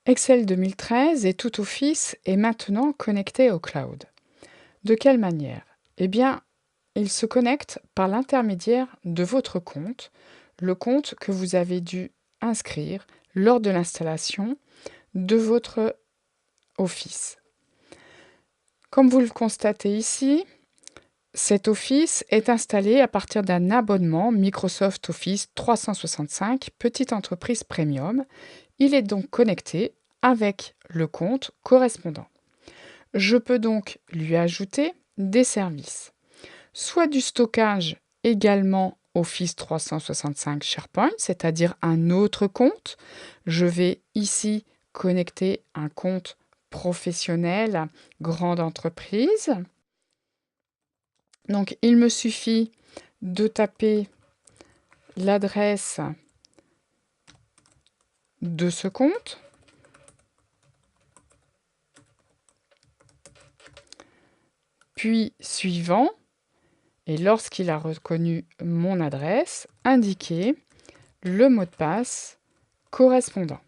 Excel 2013 et tout Office est maintenant connecté au cloud. De quelle manière? Eh bien, il se connecte par l'intermédiaire de votre compte, le compte que vous avez dû inscrire lors de l'installation de votre Office. Comme vous le constatez ici, cet Office est installé à partir d'un abonnement Microsoft Office 365 Petite Entreprise Premium. Il est donc connecté avec le compte correspondant. Je peux donc lui ajouter des services, soit du stockage également Office 365 SharePoint, c'est-à-dire un autre compte. Je vais ici connecter un compte professionnel grande entreprise. Donc, il me suffit de taper l'adresse de ce compte, puis suivant, et lorsqu'il a reconnu mon adresse, indiquer le mot de passe correspondant.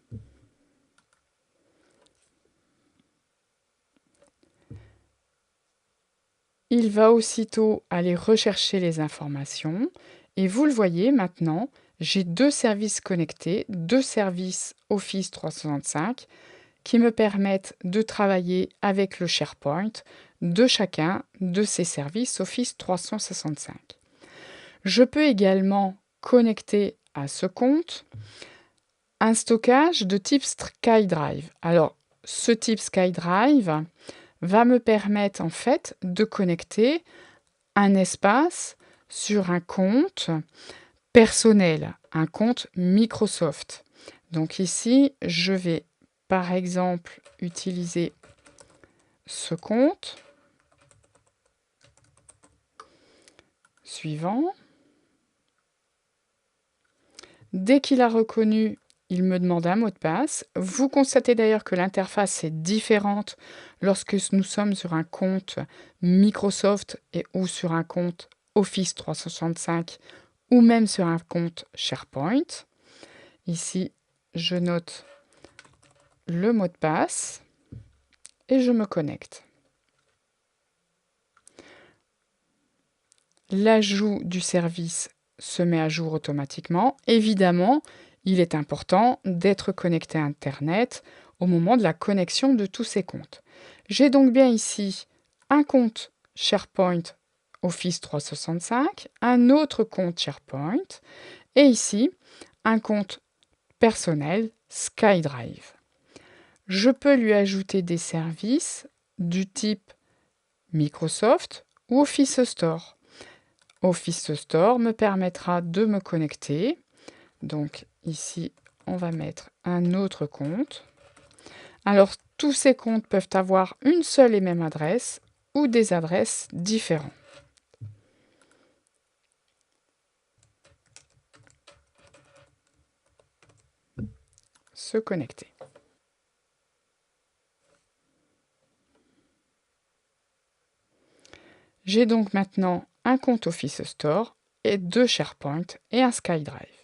Il va aussitôt aller rechercher les informations et vous le voyez maintenant, j'ai deux services connectés, deux services Office 365 qui me permettent de travailler avec le SharePoint de chacun de ces services Office 365. Je peux également connecter à ce compte un stockage de type SkyDrive. Alors, ce type SkyDrive va me permettre en fait de connecter un espace sur un compte personnel, un compte Microsoft. Donc ici, je vais par exemple utiliser ce compte. Suivant. Dès qu'il a reconnu, il me demande un mot de passe. Vous constatez d'ailleurs que l'interface est différente lorsque nous sommes sur un compte Microsoft ou sur un compte Office 365 ou même sur un compte SharePoint. Ici, je note le mot de passe et je me connecte. L'ajout du service se met à jour automatiquement. Évidemment, il est important d'être connecté à Internet au moment de la connexion de tous ces comptes. J'ai donc bien ici un compte SharePoint Office 365, un autre compte SharePoint et ici un compte personnel SkyDrive. Je peux lui ajouter des services du type Microsoft ou Office Store. Office Store me permettra de me connecter. Donc ici, on va mettre un autre compte. Alors, tous ces comptes peuvent avoir une seule et même adresse ou des adresses différentes. Se connecter. J'ai donc maintenant un compte Office Store et deux SharePoint et un SkyDrive.